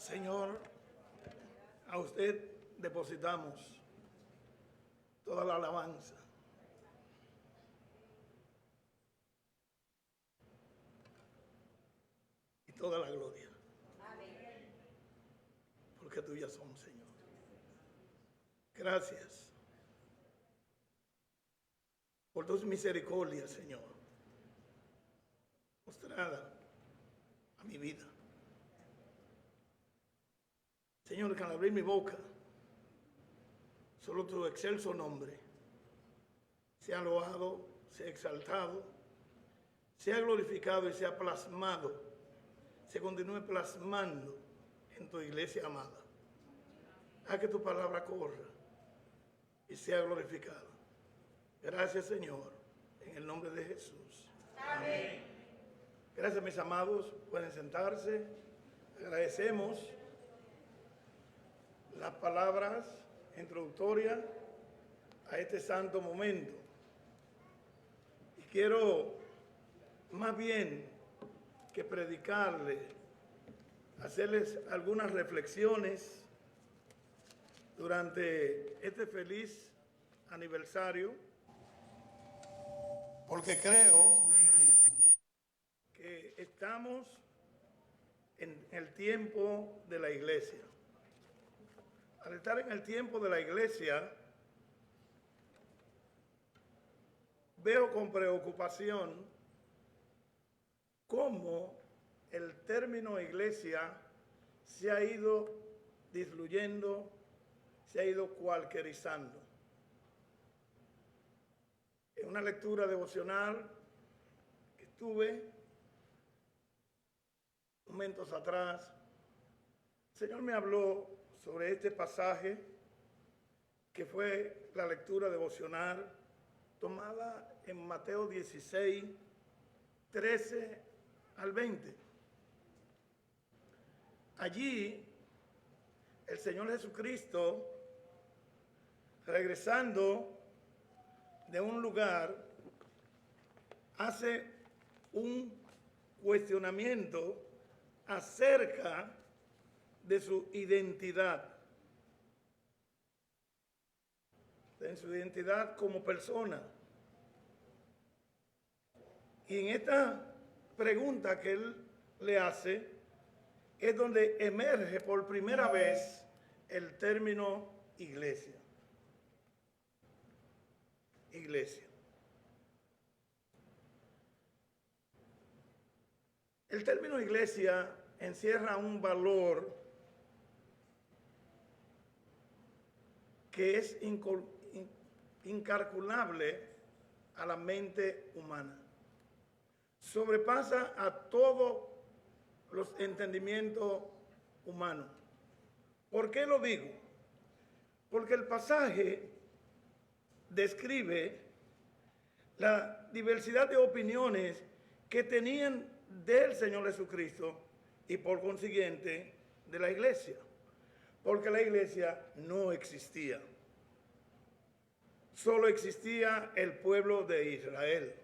Señor, a usted depositamos toda la alabanza. Y toda la gloria. Amén. Porque tuyas son, Señor. Gracias por tus misericordias, Señor, mostrada a mi vida. Señor, que al abrir mi boca, solo tu excelso nombre sea loado, sea exaltado, sea glorificado y sea plasmado, se continúe plasmando en tu iglesia amada. Haz que tu palabra corra y sea glorificada. Gracias, Señor, en el nombre de Jesús. Amén. Gracias, mis amados. Pueden sentarse. Agradecemos las palabras introductorias a este santo momento. Y quiero más bien que predicarle, hacerles algunas reflexiones durante este feliz aniversario, porque creo que estamos en el tiempo de la iglesia. Al estar en el tiempo de la iglesia, veo con preocupación cómo el término iglesia se ha ido disluyendo, se ha ido cualquierizando. En una lectura devocional que tuve momentos atrás, el Señor me habló sobre este pasaje que fue la lectura devocional tomada en Mateo 16, 13 al 20. Allí el Señor Jesucristo, regresando de un lugar, hace un cuestionamiento acerca de su identidad, de su identidad como persona. Y en esta pregunta que él le hace es donde emerge por primera vez el término iglesia. Iglesia. El término iglesia encierra un valor que es incalculable a la mente humana. Sobrepasa a todos los entendimientos humanos. ¿Por qué lo digo? Porque el pasaje describe la diversidad de opiniones que tenían del Señor Jesucristo y por consiguiente de la iglesia, porque la iglesia no existía. Solo existía el pueblo de Israel.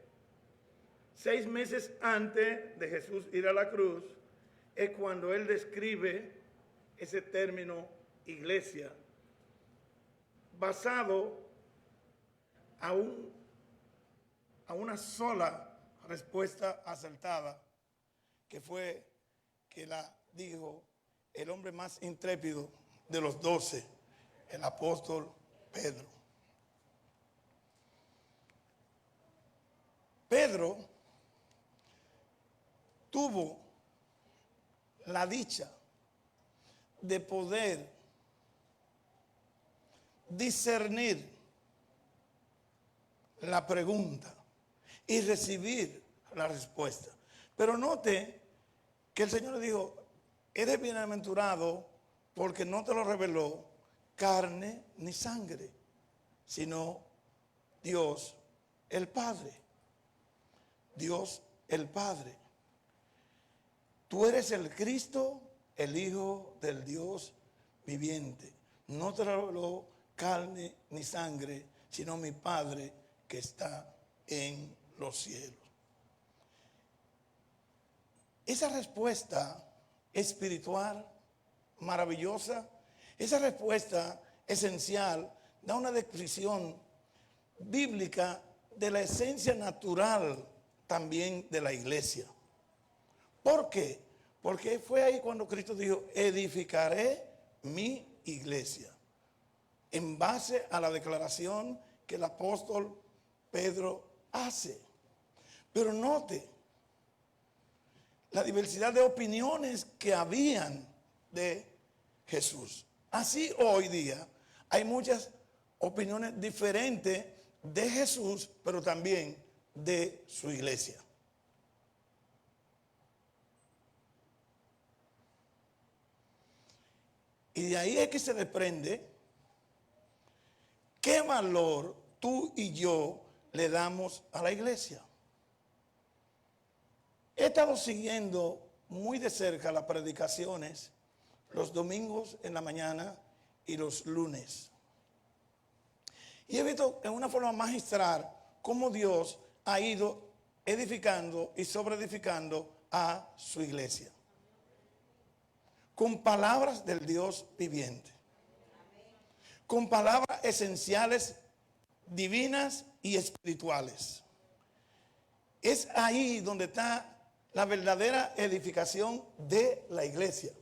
6 meses antes de Jesús ir a la cruz es cuando él describe ese término iglesia, basado a una sola respuesta acertada, que fue que la dijo el hombre más intrépido de los 12, el apóstol Pedro. Pedro tuvo la dicha de poder discernir la pregunta y recibir la respuesta. Pero note que el Señor le dijo: eres bienaventurado porque no te lo reveló carne ni sangre, sino Dios el Padre. Dios el Padre. Tú eres el Cristo, el Hijo del Dios viviente. No te lo reveló carne ni sangre, sino mi Padre que está en los cielos. Esa respuesta espiritual maravillosa. Esa respuesta esencial da una descripción bíblica de la esencia natural también de la iglesia. ¿Por qué? Porque fue ahí cuando Cristo dijo, edificaré mi iglesia, en base a la declaración que el apóstol Pedro hace. Pero note la diversidad de opiniones que habían de Jesús. Así hoy día hay muchas opiniones diferentes de Jesús, pero también de su iglesia. Y de ahí es que se desprende qué valor tú y yo le damos a la iglesia. He estado siguiendo muy de cerca las predicaciones los domingos en la mañana y los lunes. Y he visto en una forma magistral cómo Dios ha ido edificando y sobreedificando a su iglesia. Con palabras del Dios viviente. Con palabras esenciales, divinas y espirituales. Es ahí donde está la verdadera edificación de la iglesia.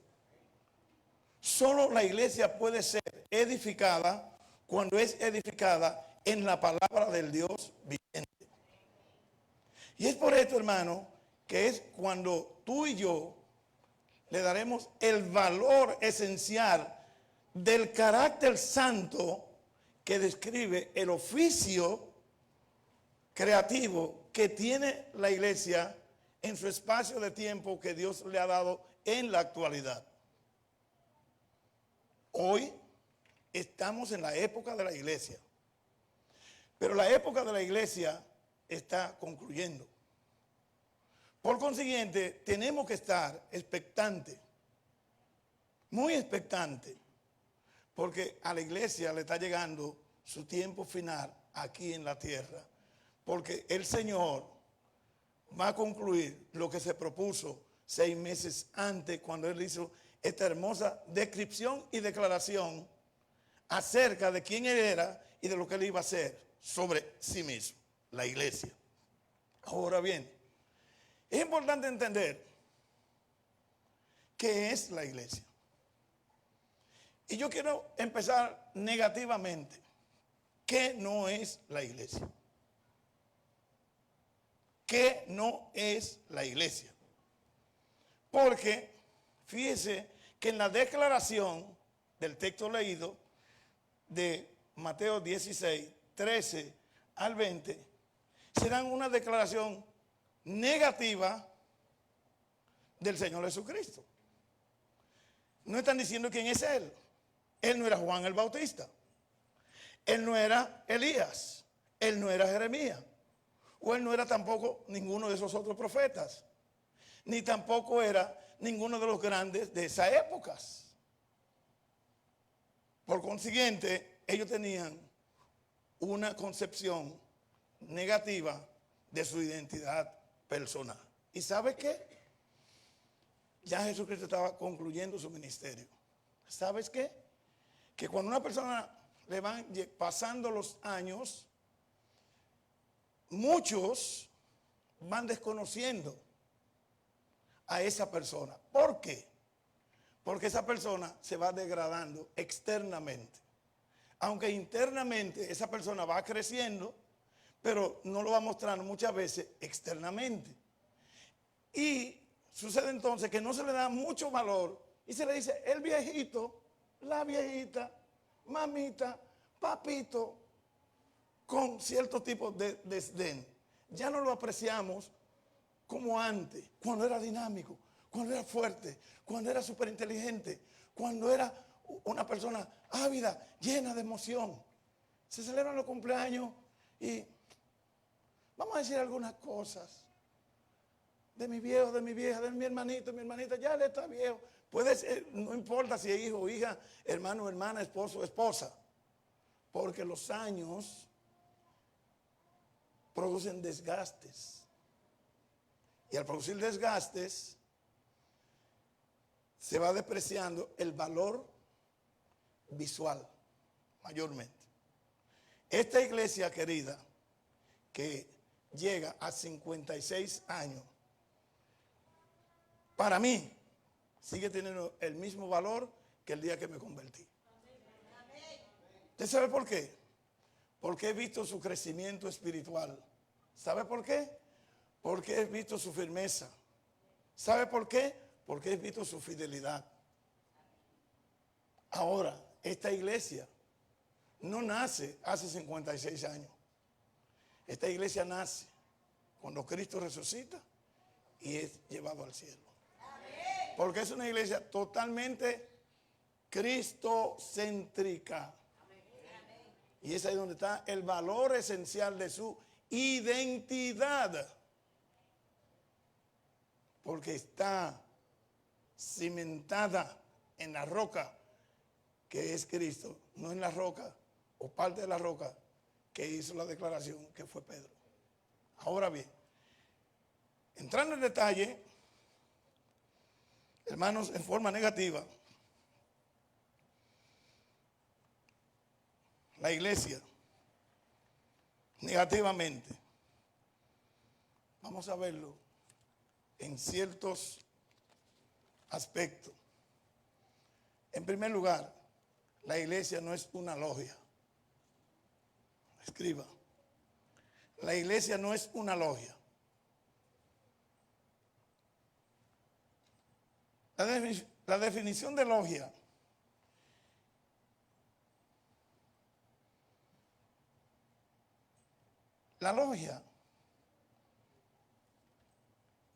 Solo la iglesia puede ser edificada cuando es edificada en la palabra del Dios viviente. Y es por esto, hermano, que es cuando tú y yo le daremos el valor esencial del carácter santo que describe el oficio creativo que tiene la iglesia en su espacio de tiempo que Dios le ha dado en la actualidad. Hoy estamos en la época de la iglesia, pero la época de la iglesia está concluyendo. Por consiguiente, tenemos que estar expectantes, muy expectantes, porque a la iglesia le está llegando su tiempo final aquí en la tierra, porque el Señor va a concluir lo que se propuso 6 meses antes, cuando Él hizo esta hermosa descripción y declaración acerca de quién Él era y de lo que Él iba a hacer sobre sí mismo, la iglesia. Ahora bien, es importante entender qué es la iglesia. Y yo quiero empezar negativamente. ¿Qué no es la iglesia? ¿Qué no es la iglesia? Porque fíjese que en la declaración del texto leído de Mateo 16, 13 al 20, se dan una declaración negativa del Señor Jesucristo. No están diciendo quién es Él. Él no era Juan el Bautista. Él no era Elías. Él no era Jeremías. O él no era tampoco ninguno de esos otros profetas. Ni tampoco era ninguno de los grandes de esas épocas. Por consiguiente, ellos tenían una concepción negativa de su identidad personal. ¿Y sabe qué? Ya Jesucristo estaba concluyendo su ministerio. ¿Sabes qué? Que cuando una persona le van pasando los años, muchos van desconociendo a esa persona. ¿Por qué? Porque esa persona se va degradando externamente. Aunque internamente esa persona va creciendo, pero no lo va mostrando muchas veces externamente. Y sucede entonces que no se le da mucho valor y se le dice el viejito, la viejita, mamita, papito, con cierto tipo de desdén. Ya no lo apreciamos como antes, cuando era dinámico, cuando era fuerte, cuando era súper inteligente, cuando era una persona ávida, llena de emoción. Se celebran los cumpleaños y vamos a decir algunas cosas de mi viejo, de mi vieja, de mi hermanito, mi hermanita, ya él está viejo. Puede ser, no importa si es hijo o hija, hermano o hermana, esposo o esposa, porque los años producen desgastes. Y al producir desgastes, se va despreciando el valor visual, mayormente. Esta iglesia querida, que llega a 56 años, para mí sigue teniendo el mismo valor que el día que me convertí. ¿Usted sabe por qué? Porque he visto su crecimiento espiritual. ¿Sabe por qué? Porque he visto su firmeza. ¿Sabe por qué? Porque he visto su fidelidad. Ahora, esta iglesia no nace hace 56 años. Esta iglesia nace cuando Cristo resucita y es llevado al cielo. Porque es una iglesia totalmente cristocéntrica. Y es ahí donde está el valor esencial de su identidad. Porque está cimentada en la roca que es Cristo, no en la roca o parte de la roca que hizo la declaración que fue Pedro. Ahora bien, entrando en detalle, hermanos, en forma negativa, la iglesia, negativamente, vamos a verlo en ciertos aspectos. En primer lugar, la iglesia no es una logia. Escriba. La iglesia no es una logia. La definición de logia la logia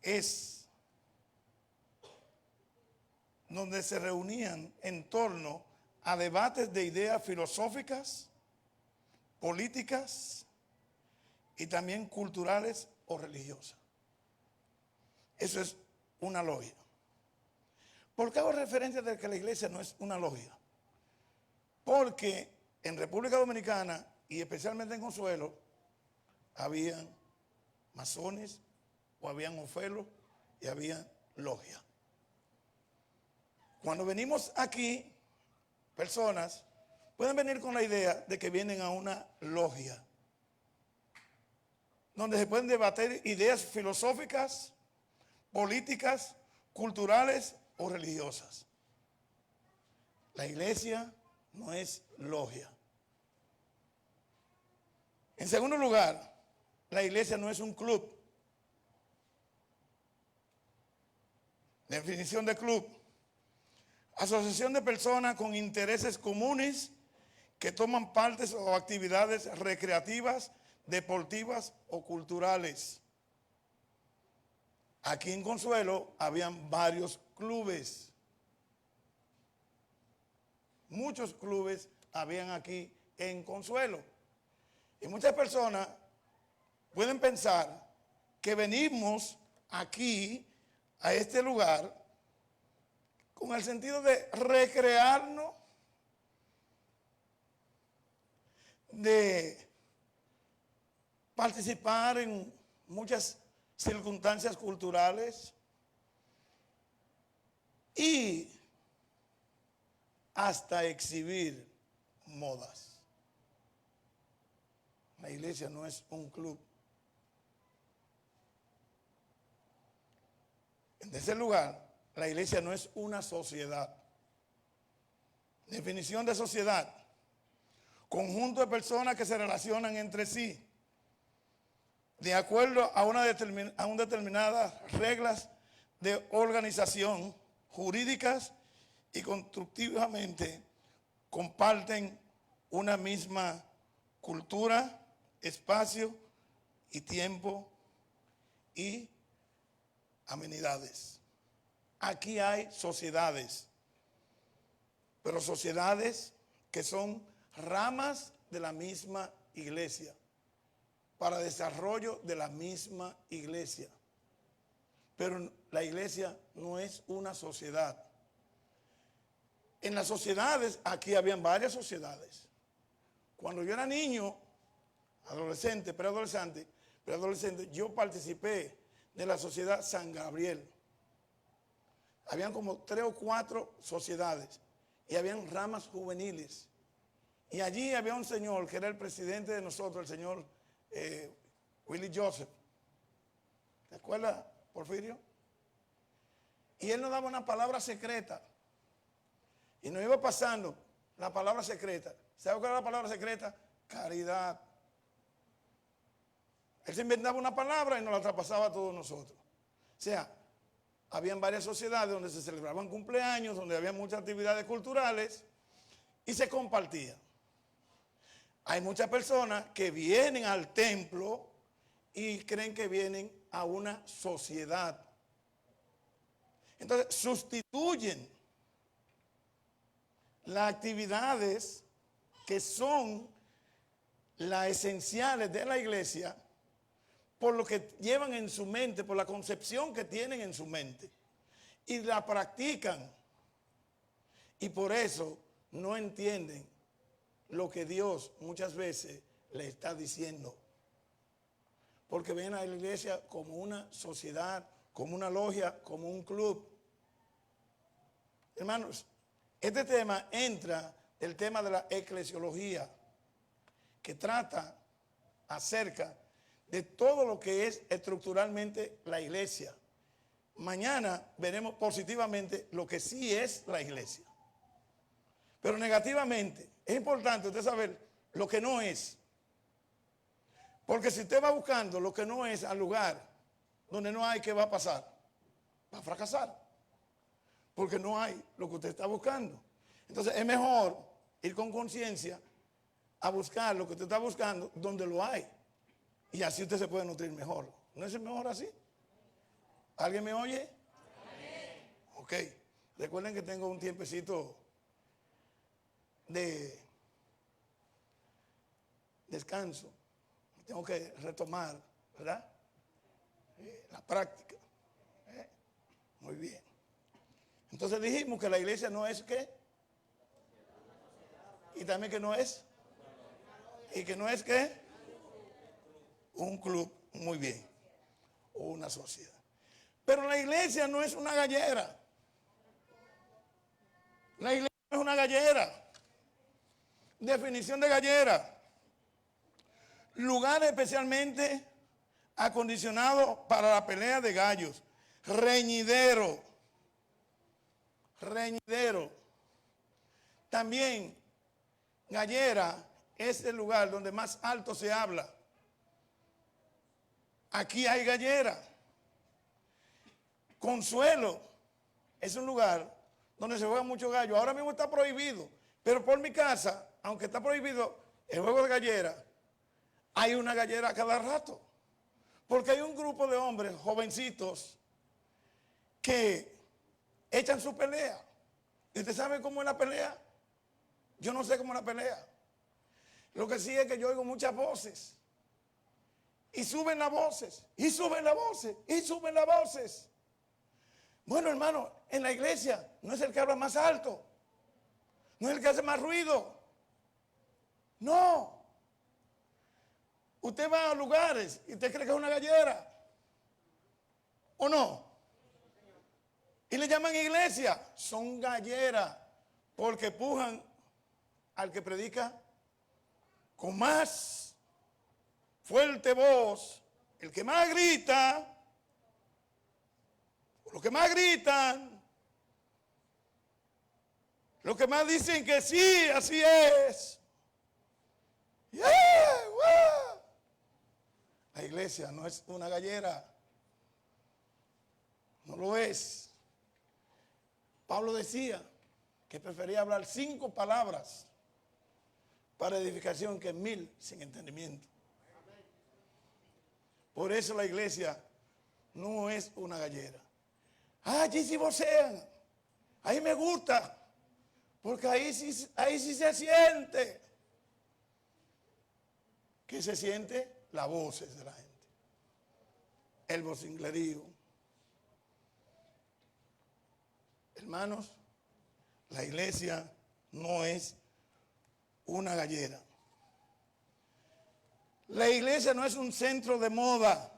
es donde se reunían en torno a debates de ideas filosóficas, políticas y también culturales o religiosas. Eso es una logia. ¿Por qué hago referencia de que la iglesia no es una logia? Porque en República Dominicana y especialmente en Consuelo habían masones o habían ofelos y habían logias. Cuando venimos aquí, personas pueden venir con la idea de que vienen a una logia, donde se pueden debatir ideas filosóficas, políticas, culturales o religiosas. La iglesia no es logia. En segundo lugar, la iglesia no es un club. Definición de club: asociación de personas con intereses comunes que toman partes o actividades recreativas, deportivas o culturales. Aquí en Consuelo habían varios clubes. Muchos clubes habían aquí en Consuelo. Y muchas personas pueden pensar que venimos aquí a este lugar con el sentido de recrearnos, de participar en muchas circunstancias culturales y hasta exhibir modas. La iglesia no es un club. En tercer lugar, la iglesia no es una sociedad. Definición de sociedad: conjunto de personas que se relacionan entre sí de acuerdo a unas determinadas reglas de organización jurídicas y constructivamente comparten una misma cultura, espacio y tiempo y amenidades. Aquí hay sociedades, pero sociedades que son ramas de la misma iglesia, para desarrollo de la misma iglesia. Pero la iglesia no es una sociedad. En las sociedades, aquí habían varias sociedades. Cuando yo era niño, adolescente, preadolescente, yo participé de la sociedad San Gabriel. habían como 3 o 4 sociedades y habían ramas juveniles. Y allí había un señor que era el presidente de nosotros, el señor Willie Joseph. ¿Te acuerdas, Porfirio? Y él nos daba una palabra secreta. Y nos iba pasando la palabra secreta. ¿Sabe cuál era la palabra secreta? Caridad. Él se inventaba una palabra y nos la traspasaba a todos nosotros. O sea, habían varias sociedades donde se celebraban cumpleaños, donde había muchas actividades culturales y se compartían. Hay muchas personas que vienen al templo y creen que vienen a una sociedad. Entonces, sustituyen las actividades que son las esenciales de la iglesia por lo que llevan en su mente, por la concepción que tienen en su mente. Y la practican. Y por eso no entienden lo que Dios muchas veces le está diciendo. Porque ven a la iglesia como una sociedad, como una logia, como un club. Hermanos, este tema entra del tema de la eclesiología, que trata acerca de todo lo que es estructuralmente la iglesia. Mañana veremos positivamente lo que sí es la iglesia. Pero negativamente, es importante usted saber lo que no es. Porque si usted va buscando lo que no es al lugar donde no hay, ¿qué va a pasar? Va a fracasar. Porque no hay lo que usted está buscando. Entonces es mejor ir con conciencia a buscar lo que usted está buscando donde lo hay. Y así usted se puede nutrir mejor. ¿No es mejor así? ¿Alguien me oye? Amén. Ok. Recuerden que tengo un tiempecito de descanso. Tengo que retomar, ¿verdad? La práctica. Muy bien. Entonces dijimos que la iglesia no es ¿qué? Y también que no es. Y que no es ¿qué? Un club. Muy bien. O una sociedad. Pero la iglesia no es una gallera. La iglesia no es una gallera. Definición de gallera. Lugar especialmente acondicionado para la pelea de gallos. Reñidero. Reñidero. También, gallera es el lugar donde más alto se habla. Aquí hay gallera. Consuelo es un lugar donde se juega mucho gallo. Ahora mismo está prohibido, pero por mi casa, aunque está prohibido el juego de gallera, hay una gallera a cada rato. Porque hay un grupo de hombres jovencitos que echan su pelea. ¿Y usted sabe cómo es la pelea? Yo no sé cómo es la pelea. Lo que sí es que yo oigo muchas voces. Y suben las voces, y suben las voces, y suben las voces. Bueno, hermano, en la iglesia no es el que habla más alto. No es el que hace más ruido. No. Usted va a lugares y usted cree que es una gallera. ¿O no? Y le llaman iglesia. Son galleras porque pujan al que predica con más fuerte voz. El que más grita, los que más gritan, los que más dicen que sí, así es. Yeah, wow. La iglesia no es una gallera. No lo es. Pablo decía que prefería hablar 5 palabras para edificación que 1000 sin entendimiento. Por eso la iglesia no es una gallera. Allí sí vocean. Ahí me gusta. Porque ahí sí se siente. ¿Qué se siente? Las voces de la gente. El vocinglerío. Hermanos, la iglesia no es una gallera. La iglesia no es un centro de moda.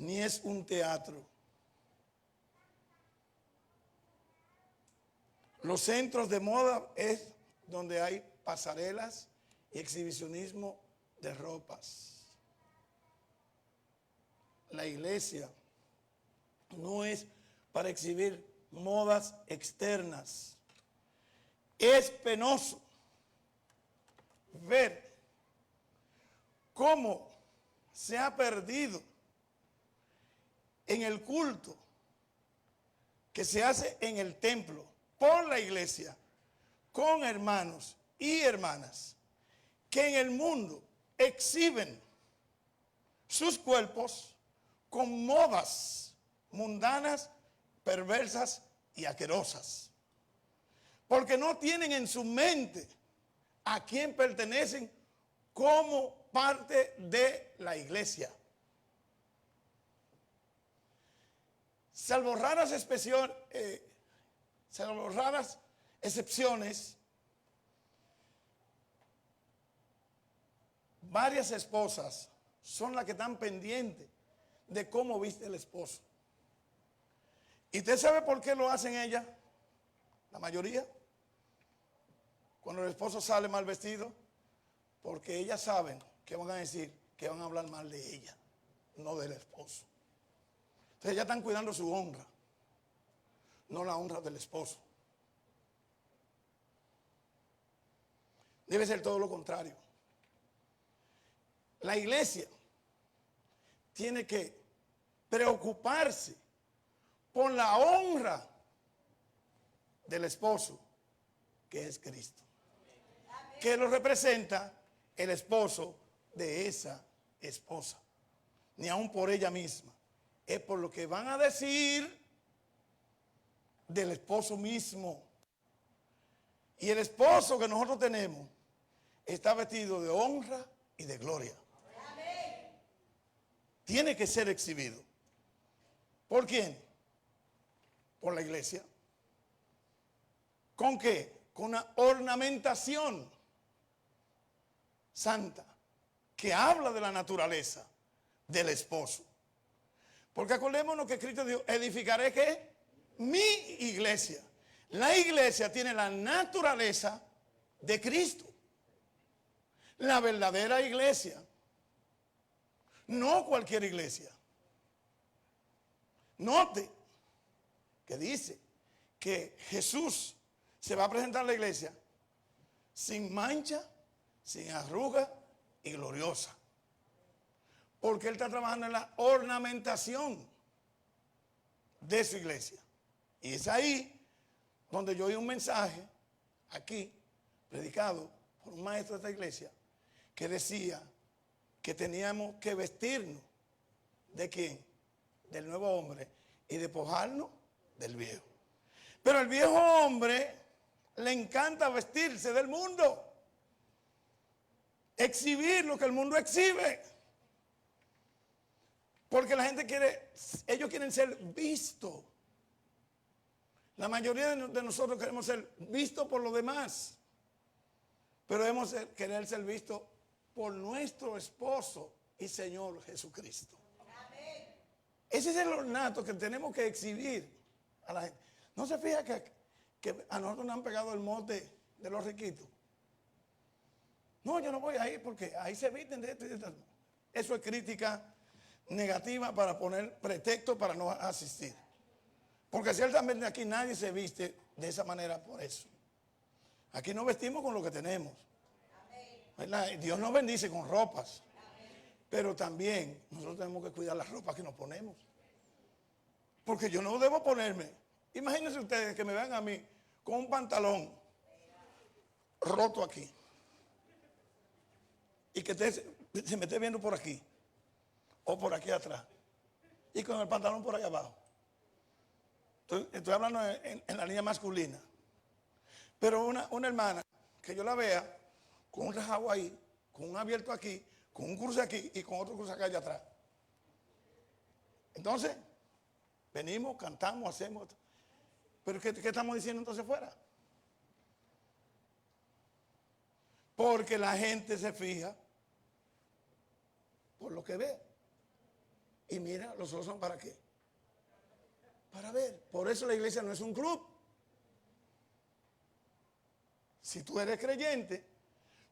ni es un teatro. Los centros de moda es donde hay pasarelas y exhibicionismo de ropas. La iglesia no es para exhibir modas externas. Es penoso ver cómo se ha perdido en el culto que se hace en el templo por la iglesia con hermanos y hermanas que en el mundo exhiben sus cuerpos con modas mundanas, perversas y asquerosas, porque no tienen en su mente a quién pertenecen como parte de la iglesia. Salvo raras excepciones, varias esposas son las que están pendientes de cómo viste el esposo. ¿Y usted sabe por qué lo hacen ellas? La mayoría. Cuando el esposo sale mal vestido, porque ellas saben que van a decir, que van a hablar mal de ella, no del esposo. Entonces ellas están cuidando su honra, no la honra del esposo. Debe ser todo lo contrario. La iglesia tiene que preocuparse por la honra del esposo, que es Cristo, que lo representa el esposo de esa esposa, ni aun por ella misma, es por lo que van a decir del esposo mismo. Y el esposo que nosotros tenemos está vestido de honra y de gloria. Tiene que ser exhibido. ¿Por quién? Por la iglesia. ¿Con qué? Con una ornamentación santa que habla de la naturaleza del esposo. Porque acordémonos que Cristo dijo, edificaré ¿qué? Mi iglesia. La iglesia tiene la naturaleza de Cristo. La verdadera iglesia. No cualquier iglesia. Note que dice que Jesús se va a presentar a la iglesia sin mancha, sin arruga y gloriosa. Porque Él está trabajando en la ornamentación de su iglesia. Y es ahí donde yo oí un mensaje, aquí, predicado por un maestro de esta iglesia, que decía que teníamos que vestirnos ¿de quién? Del nuevo hombre y despojarnos del viejo. Pero al viejo hombre le encanta vestirse del mundo, exhibir lo que el mundo exhibe. Porque la gente ellos quieren ser vistos. La mayoría de nosotros queremos ser vistos por los demás. Pero debemos querer ser vistos por nuestro esposo y Señor Jesucristo. Amén. Ese es el ornato que tenemos que exhibir a la gente. ¿No se fija que a nosotros nos han pegado el mote de los riquitos? No, yo no voy ahí porque ahí se visten de esto y de esto. Eso es crítica negativa para poner pretexto para no asistir. Porque ciertamente aquí nadie se viste de esa manera por eso. Aquí nos vestimos con lo que tenemos. ¿Verdad? Dios nos bendice con ropas. Pero también nosotros tenemos que cuidar las ropas que nos ponemos. Porque yo no debo ponerme. Imagínense ustedes que me vean a mí con un pantalón roto aquí. Y que se me esté viendo por aquí. O por aquí atrás. Y con el pantalón por ahí abajo. Estoy hablando en la línea masculina. Pero una hermana, que yo la vea con un rajado ahí, con un abierto aquí, con un cruce aquí y con otro cruce acá allá atrás. Entonces, venimos, cantamos, hacemos. Pero ¿qué estamos diciendo entonces fuera? Porque la gente se fija por lo que ve. Y mira, los ojos son ¿para qué? Para ver. Por eso la iglesia no es un club. Si tú eres creyente,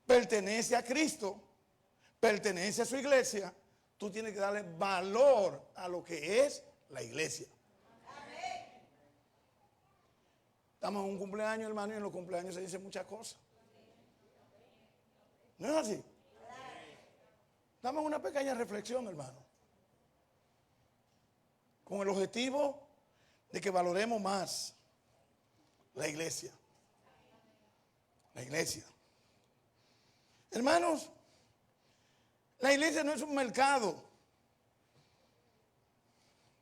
pertenece a Cristo, pertenece a su iglesia, tú tienes que darle valor a lo que es la iglesia. Estamos en un cumpleaños, hermano, y en los cumpleaños se dicen muchas cosas. ¿No es así? Damos una pequeña reflexión, hermano, con el objetivo de que valoremos más la iglesia. La iglesia. Hermanos, la iglesia no es un mercado.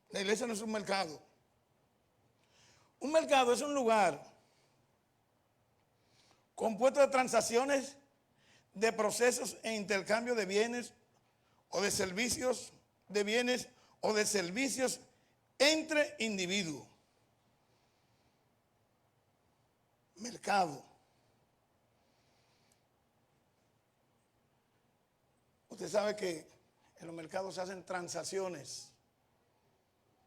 La iglesia no es un mercado. Un mercado es un lugar compuesto de transacciones, de procesos e intercambio de bienes o de servicios, de bienes o de servicios entre individuos. Mercado. Usted sabe que en los mercados se hacen transacciones,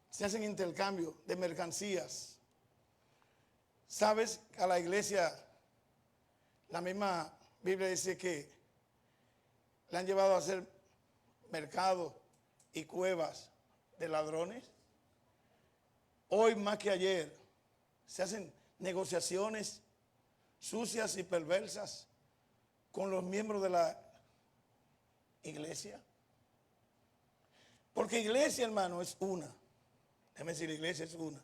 se hacen intercambio de mercancías. Sabes que a la iglesia, la misma Biblia dice que le han llevado a hacer mercados y cuevas de ladrones. Hoy más que ayer se hacen negociaciones sucias y perversas con los miembros de la iglesia. Porque iglesia, hermano, es una. Déjame decir, iglesia es una.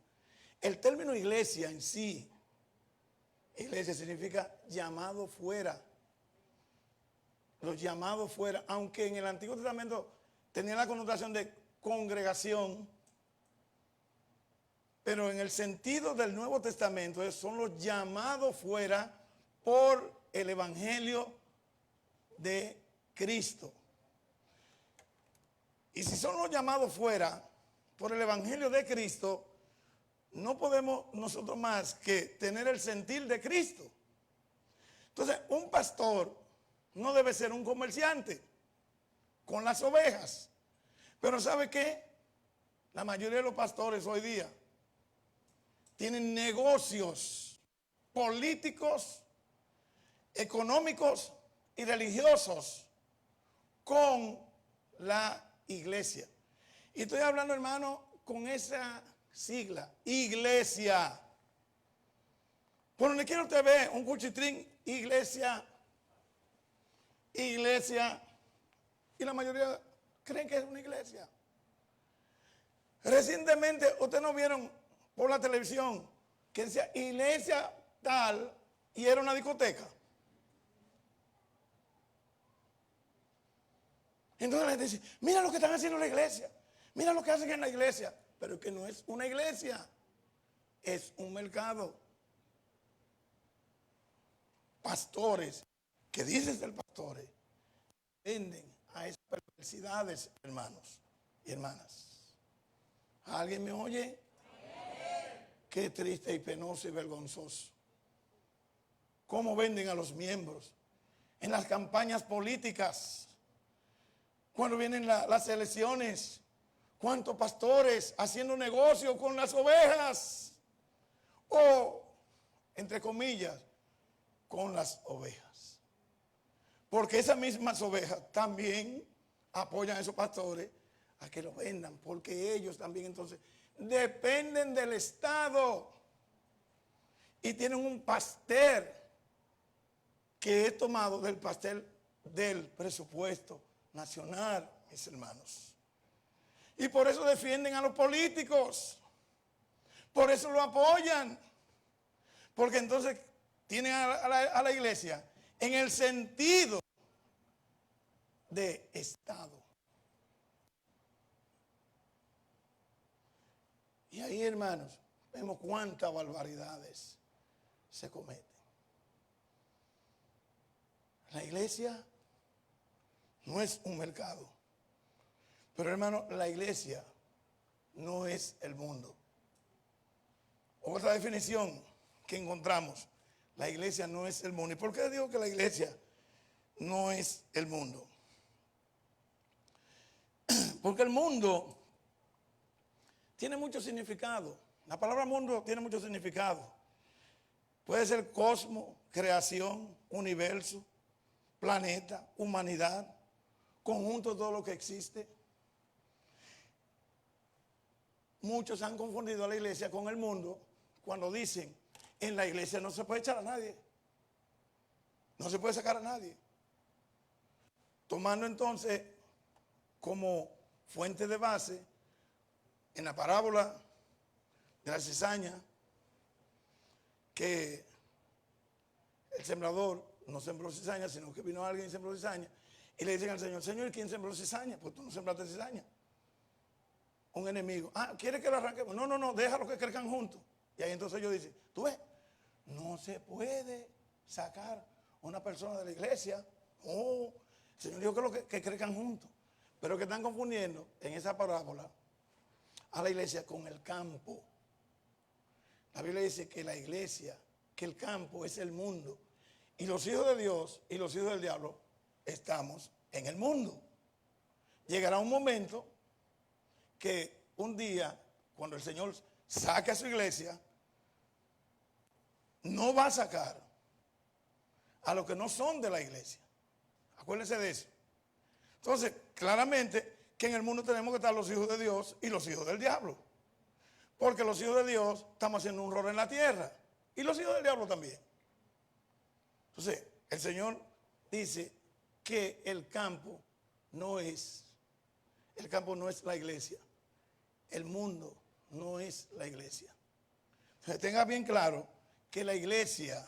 El término iglesia en sí, iglesia significa llamado fuera. Los llamados fuera, aunque en el Antiguo Testamento tenía la connotación de congregación, pero en el sentido del Nuevo Testamento son los llamados fuera por el Evangelio de Cristo. Y si son los llamados fuera por el Evangelio de Cristo, no podemos nosotros más que tener el sentir de Cristo. Entonces, un pastor no debe ser un comerciante con las ovejas. Pero ¿sabe qué? La mayoría de los pastores hoy día tienen negocios políticos, económicos y religiosos con la iglesia. Y estoy hablando, hermano, con esa sigla, iglesia. Por donde quiera usted ve un cuchitrín, iglesia, iglesia. Y la mayoría creen que es una iglesia. Recientemente, ustedes no vieron por la televisión que decía iglesia tal y era una discoteca. Entonces les dice, mira lo que están haciendo en la iglesia, mira lo que hacen en la iglesia, pero que no es una iglesia, es un mercado. Pastores, que dicen ser pastores, venden a esas perversidades, hermanos y hermanas. ¿Alguien me oye? Qué triste y penoso y vergonzoso. ¿Cómo venden a los miembros? En las campañas políticas, cuando vienen las elecciones, ¿cuántos pastores haciendo negocio con las ovejas? O, entre comillas, con las ovejas. Porque esas mismas ovejas también apoyan a esos pastores a que lo vendan, porque ellos también entonces dependen del Estado y tienen un pastel que es tomado del pastel del presupuesto nacional, mis hermanos. Y por eso defienden a los políticos, por eso lo apoyan, porque entonces tienen a la iglesia en el sentido de Estado. Y ahí, hermanos, vemos cuántas barbaridades se cometen. La iglesia no es un mercado. Pero, hermano, la iglesia no es el mundo. Otra definición que encontramos, la iglesia no es el mundo. ¿Y por qué digo que la iglesia no es el mundo? Porque el mundo tiene mucho significado. La palabra mundo tiene mucho significado. Puede ser cosmos, creación, universo, planeta, humanidad, conjunto de todo lo que existe. Muchos han confundido a la iglesia con el mundo cuando dicen, en la iglesia no se puede echar a nadie. No se puede sacar a nadie. Tomando entonces como fuente de base en la parábola de la cizaña que el sembrador no sembró cizaña, sino que vino alguien y sembró cizaña, y le dicen al Señor, Señor, ¿quién sembró cizaña? Pues tú no sembraste cizaña. Un enemigo, ¿quiere que lo arranquemos? No, no, no, déjalo que crezcan juntos. Y ahí entonces ellos dicen, tú ves, no se puede sacar una persona de la iglesia. Oh, el Señor dijo que crezcan juntos. Pero que están confundiendo en esa parábola a la iglesia con el campo. La Biblia dice que la iglesia, que el campo es el mundo. Y los hijos de Dios y los hijos del diablo estamos en el mundo. Llegará un momento que un día, cuando el Señor saque a su iglesia, no va a sacar a los que no son de la iglesia. Acuérdense de eso. Entonces, claramente que en el mundo tenemos que estar los hijos de Dios y los hijos del diablo. Porque los hijos de Dios estamos haciendo un rol en la tierra. Y los hijos del diablo también. Entonces, el Señor dice que el campo no es la iglesia. El mundo no es la iglesia. Entonces, tenga bien claro que la iglesia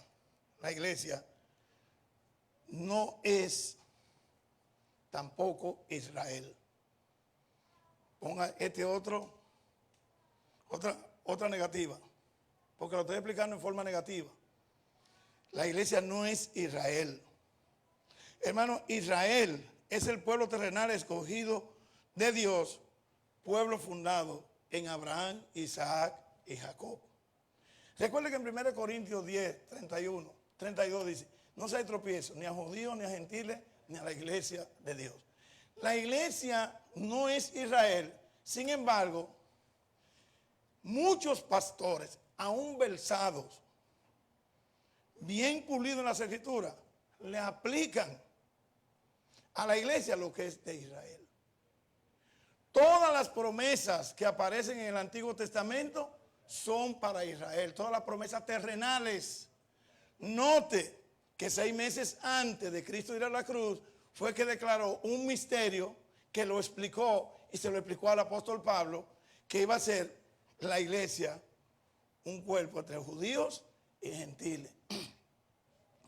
no es tampoco Israel. Ponga otra negativa, porque lo estoy explicando en forma negativa. La iglesia no es Israel. Hermano, Israel es el pueblo terrenal escogido de Dios, pueblo fundado en Abraham, Isaac y Jacob. Recuerde que en 1 Corintios 10, 31, 32 dice, no se hay tropiezo ni a judíos, ni a gentiles, ni a la iglesia de Dios. La iglesia no es Israel. Sin embargo, muchos pastores, aún versados, bien pulidos en las escrituras, le aplican a la iglesia lo que es de Israel. Todas las promesas que aparecen en el Antiguo Testamento son para Israel. Todas las promesas terrenales. Note que 6 meses antes de Cristo ir a la cruz, fue que declaró un misterio que lo explicó y se lo explicó al apóstol Pablo, que iba a ser la iglesia un cuerpo entre judíos y gentiles.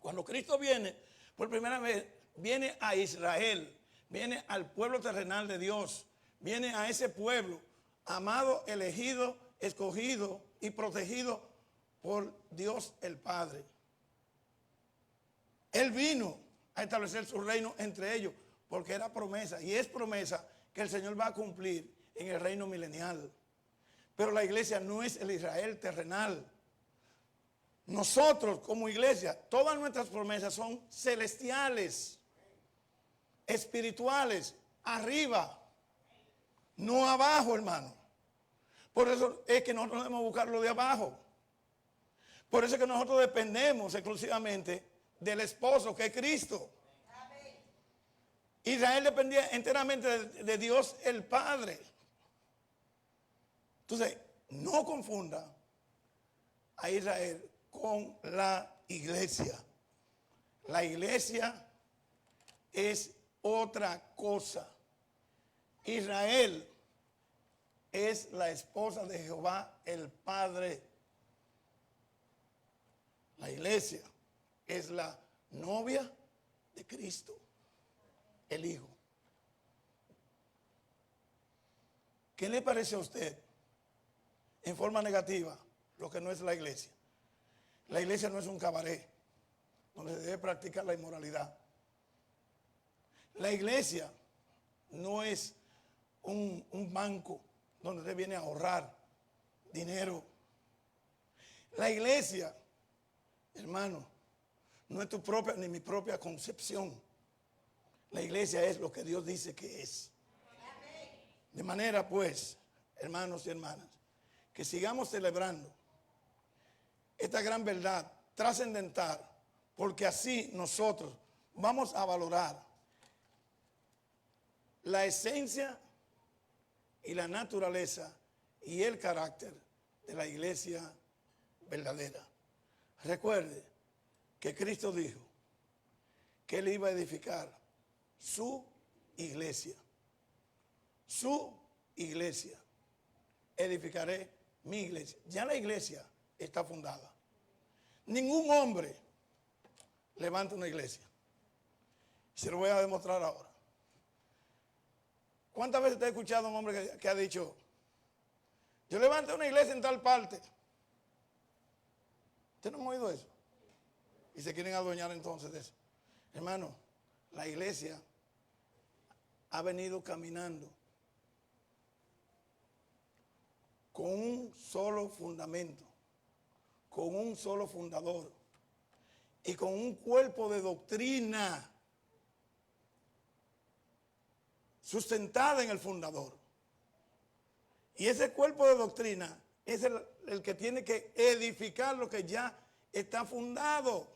Cuando Cristo viene, por primera vez, viene a Israel, viene al pueblo terrenal de Dios, viene a ese pueblo amado, elegido, escogido y protegido por Dios el Padre. Él vino a establecer su reino entre ellos, porque era promesa, y es promesa que el Señor va a cumplir en el reino milenial. Pero la iglesia no es el Israel terrenal. Nosotros como iglesia, todas nuestras promesas son celestiales, espirituales, arriba, no abajo, hermano. Por eso es que nosotros debemos buscar lo de abajo. Por eso es que nosotros dependemos exclusivamente del esposo, que es Cristo. Israel dependía enteramente de Dios el Padre. Entonces, no confunda a Israel con la iglesia. La iglesia es otra cosa. Israel es la esposa de Jehová el Padre. La iglesia es la novia de Cristo, el Hijo. ¿Qué le parece a usted en forma negativa lo que no es la iglesia? La iglesia no es un cabaret donde se debe practicar la inmoralidad. La iglesia no es un banco donde usted viene a ahorrar dinero. La iglesia, hermano, no es tu propia ni mi propia concepción. La iglesia es lo que Dios dice que es. De manera pues, hermanos y hermanas, que sigamos celebrando esta gran verdad trascendental, porque así nosotros vamos a valorar la esencia y la naturaleza y el carácter de la iglesia verdadera. Recuerde que Cristo dijo que Él iba a edificar su iglesia. Su iglesia. Edificaré mi iglesia. Ya la iglesia está fundada. Ningún hombre levanta una iglesia. Se lo voy a demostrar ahora. ¿Cuántas veces te he escuchado a un hombre que ha dicho, yo levanté una iglesia en tal parte? ¿Ustedes no han oído eso? Y se quieren adueñar entonces de eso. Hermano, la iglesia ha venido caminando con un solo fundamento, con un solo fundador y con un cuerpo de doctrina sustentada en el fundador. Y ese cuerpo de doctrina es el que tiene que edificar lo que ya está fundado.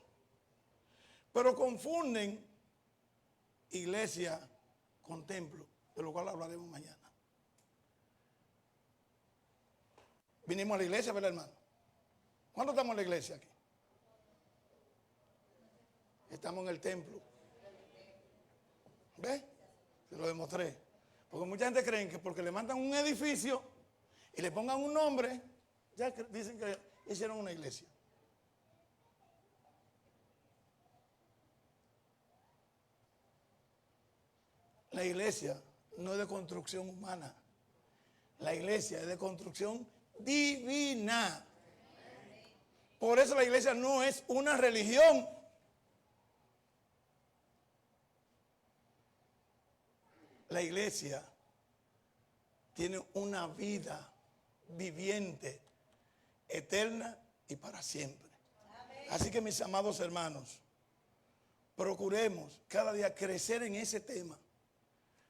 Pero confunden iglesia con templo, de lo cual hablaremos mañana. Vinimos a la iglesia, ¿verdad, hermano? ¿Cuándo estamos en la iglesia aquí? Estamos en el templo. ¿Ves? Se lo demostré. Porque mucha gente cree que porque le mandan un edificio y le pongan un nombre, ya dicen que hicieron una iglesia. La iglesia no es de construcción humana. La iglesia es de construcción divina. Por eso la iglesia no es una religión. La iglesia tiene una vida viviente, eterna y para siempre. Así que mis amados hermanos, procuremos cada día crecer en ese tema.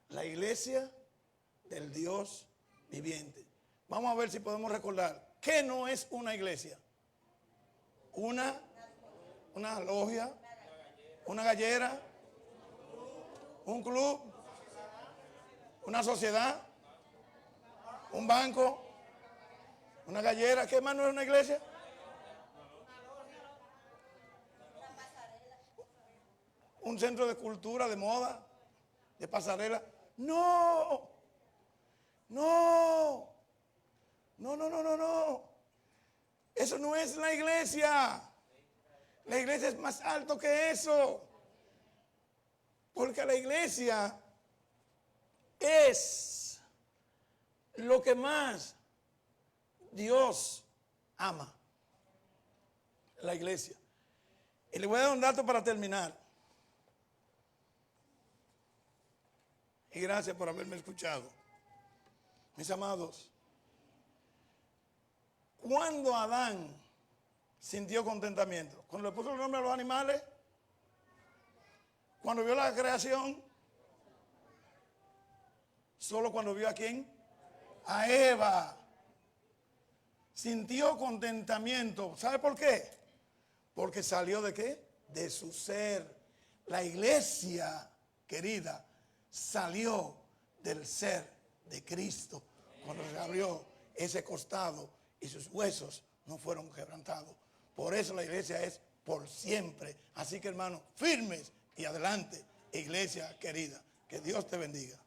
La iglesia del Dios viviente. Vamos a ver si podemos recordar qué no es una iglesia. Una logia, una gallera, un club, una sociedad, un banco, una gallera. ¿Qué más no es una iglesia? Un centro de cultura, de moda, de pasarela. No, no, no, no, no, no, no. Eso no es la iglesia. La iglesia es más alto que eso. Porque la iglesia es lo que más Dios ama. La iglesia. Y le voy a dar un dato para terminar. Y gracias por haberme escuchado. Mis amados, ¿cuándo Adán sintió contentamiento? ¿Cuando le puso el nombre a los animales? ¿Cuando vio la creación? ¿Solo cuando vio a quién? A Eva. Sintió contentamiento. ¿Sabe por qué? Porque salió de qué? De su ser. La iglesia, querida, salió del ser de Cristo cuando se abrió ese costado y sus huesos no fueron quebrantados. Por eso la iglesia es por siempre. Así que, hermanos, firmes y adelante, iglesia querida. Que Dios te bendiga.